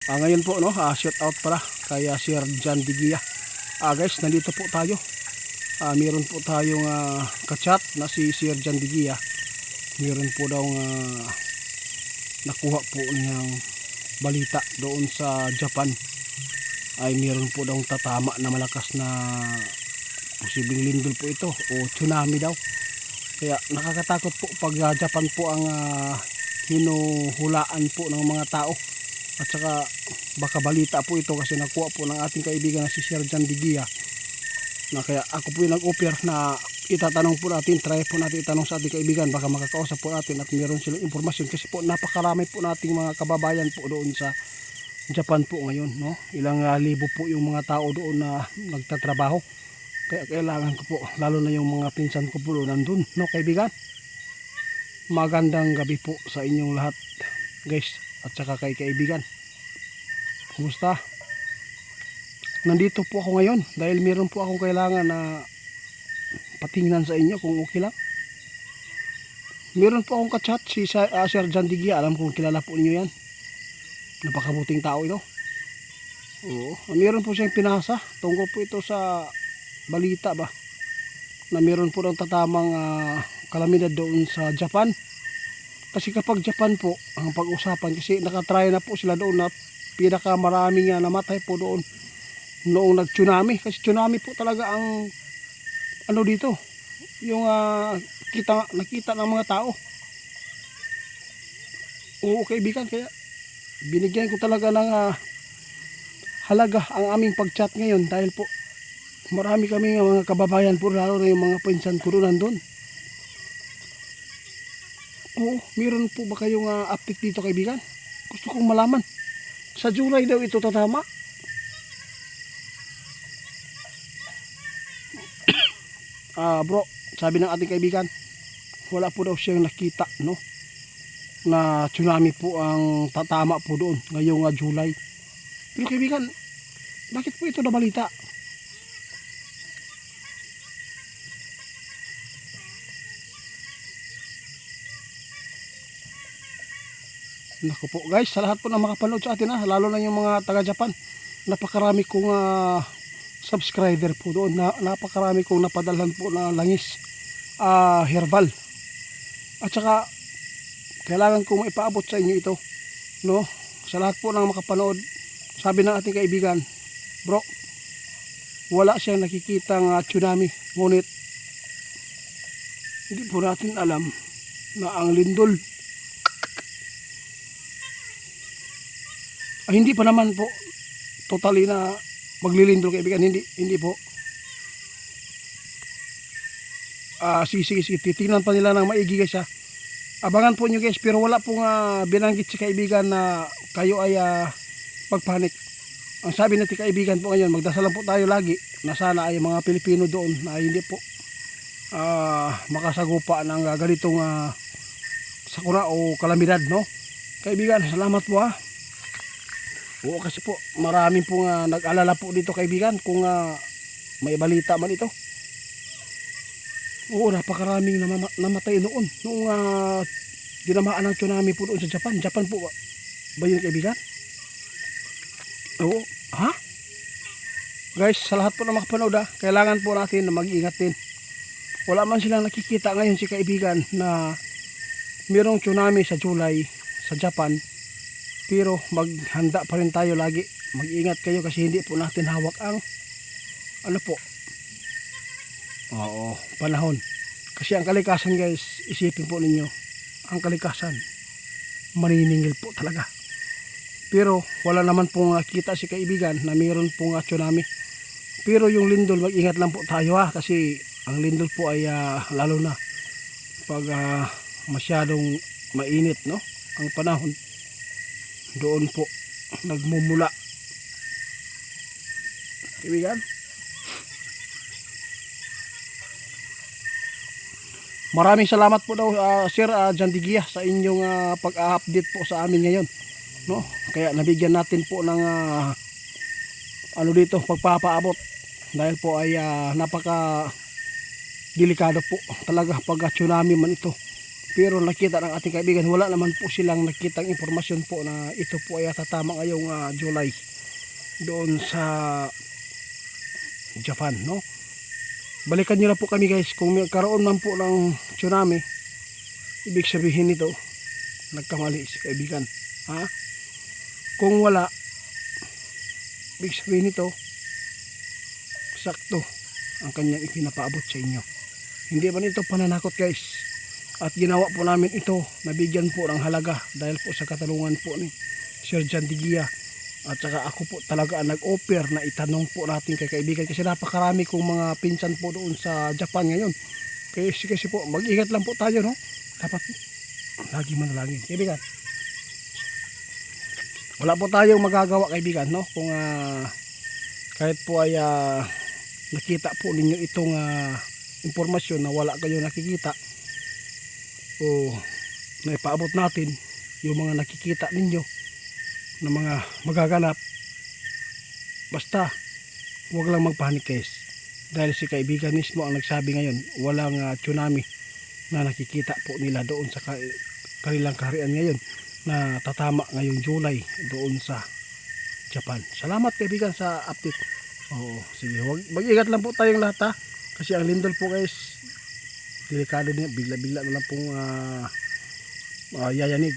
Ngayon po no, shout out pala kay Sir John Digia. Guys, nandito po tayo. Meron po tayong kachat na si Sir John Digia. Meron po daw nakuha po niyang balita doon sa Japan. Ay meron po daw tatama na malakas na posibleng lindol po ito o tsunami daw. Kaya nakakatakot po pag Japan po ang hinuhulaan po ng mga tao. At saka baka balita po ito kasi nakuha po ng ating kaibigan na si Sir John Digia. Na kaya ako po yung nag-offer na itatanong po natin, try po natin itanong sa ating kaibigan, baka makakausap po natin at meron silang impormasyon kasi po napakarami po nating mga kababayan po doon sa Japan po ngayon, no? Ilang libo po yung mga tao doon na nagtatrabaho. Kaya kailangan ko po, lalo na yung mga pinsan ko po doon nandun, no kaibigan? Magandang gabi po sa inyong lahat, guys, at saka kay kaibigan. Kumusta? Nandito po ako ngayon dahil meron po akong kailangan na patingnan sa inyo kung okay lang. Meron po akong kachat si Sir John Digia. Alam kong kilala po ninyo yan. Napakabuting tao ito. Oo. Meron po siyang pinasa. Tungkol po ito sa balita ba na meron po ng tatamang kalamidad doon sa Japan. Kasi kapag Japan po ang pag-usapan, kasi nakatry na po sila doon na pinakamaraming namatay po doon noong nag-tsunami. Kasi tsunami po talaga ang ano dito, yung nakita ng mga tao. Oo kaibigan, kaya binigyan ko talaga ng halaga ang aming pag-chat ngayon dahil po marami kami mga kababayan po, lalo na yung mga pinsan ko doon nandun. Oo, meron po ba kayong update dito kaibigan? Gusto kong malaman. Sa July daw ito tatama. Bro, sabi ng ating kaibigan, wala po daw siyang nakita, no? Na tsunami po ang tatama po doon ngayong July. Pero kaibigan, bakit po ito nabalita? Naku po guys, sa lahat po na makapanood sa atin lalo na yung mga taga Japan, napakarami kong subscriber po doon, napakarami kong napadalhan po na langis herbal. At saka kailangan kong maipaabot sa inyo ito, no? Sa lahat po ng makapanood, sabi ng ating kaibigan, bro, wala siyang nakikitang tsunami, ngunit hindi po natin alam na ang lindol hindi pa naman po totally na maglilindol kaibigan, hindi po. Sige, titingnan pa nila ng maigi guys abangan po nyo guys, pero wala pong binanggit si kaibigan na kayo ay pagpanik. Ang sabi natin kaibigan po ngayon, magdasal lang po tayo lagi na sana ay mga Pilipino doon na hindi po makasagupa ng ganitong sakuna o kalamidad, no kaibigan. Salamat po Oo, kasi po maraming pong nag-alala po dito kaibigan kung may balita man ito. Oo, napakaraming namatay noong dinamaan ng tsunami po doon sa Japan. Japan po ba yun kaibigan? Oo, guys, sa lahat po na makapanood kailangan po natin na mag-iingat din. Wala man silang nakikita ngayon si kaibigan na mayroong tsunami sa July sa Japan. Pero maghanda pa rin tayo lagi. Mag-ingat kayo kasi hindi po natin hawak ang panahon. Kasi ang kalikasan guys, isipin po ninyo, ang kalikasan maniningil po talaga. Pero wala naman pong kita si kaibigan na mayroon pong tsunami. Pero yung lindol, mag-ingat lang po tayo kasi ang lindol po ay lalo na pag masyadong mainit, no, ang panahon, doon po nagmumula kaibigan. Maraming salamat po daw Sir John Digia sa inyong pag-update po sa amin ngayon, no? Kaya nabigyan natin po ng dito pagpapaabot dahil po ay napaka delikado po talaga pag tsunami man ito Pero nakita ng ating kaibigan, wala naman po silang nakitang impormasyon po na ito po ay tatama ngayong July doon sa Japan, no? Balikan nyo na po kami guys, kung may karoon man po ng tsunami, ibig sabihin nito, nagkamali si kaibigan. Ha? Kung wala, ibig sabihin nito, sakto ang kanyang ipinapaabot sa inyo. Hindi man ito pananakot guys. At ginawa po namin ito, nabigyan po ng halaga dahil po sa katanungan po ni Sir Jan Digia. At saka ako po talaga ang nag-offer na itanong po natin kay kaibigan kasi napakarami kong mga pinsan po doon sa Japan ngayon. Kasi po, mag-ingat lang po tayo, no? Dapat lagi manalangin. Kaibigan, wala po tayong magagawa kaibigan, no? Kung kahit po ay nakita po ninyo itong impormasyon na wala kayo nakikita o naipaabot natin yung mga nakikita ninyo na mga magaganap, basta huwag lang magpanik guys, dahil si kaibigan mismo ang nagsabi ngayon walang tsunami na nakikita po nila doon sa kanilang kaharian ngayon na tatama ngayong July doon sa Japan. Salamat kaibigan sa update. Oo, sige, mag-ingat lang po tayong lahat, ha? Kasi ang lindol po guys, delikado niya, bigla-bigla na lang pong yayanig.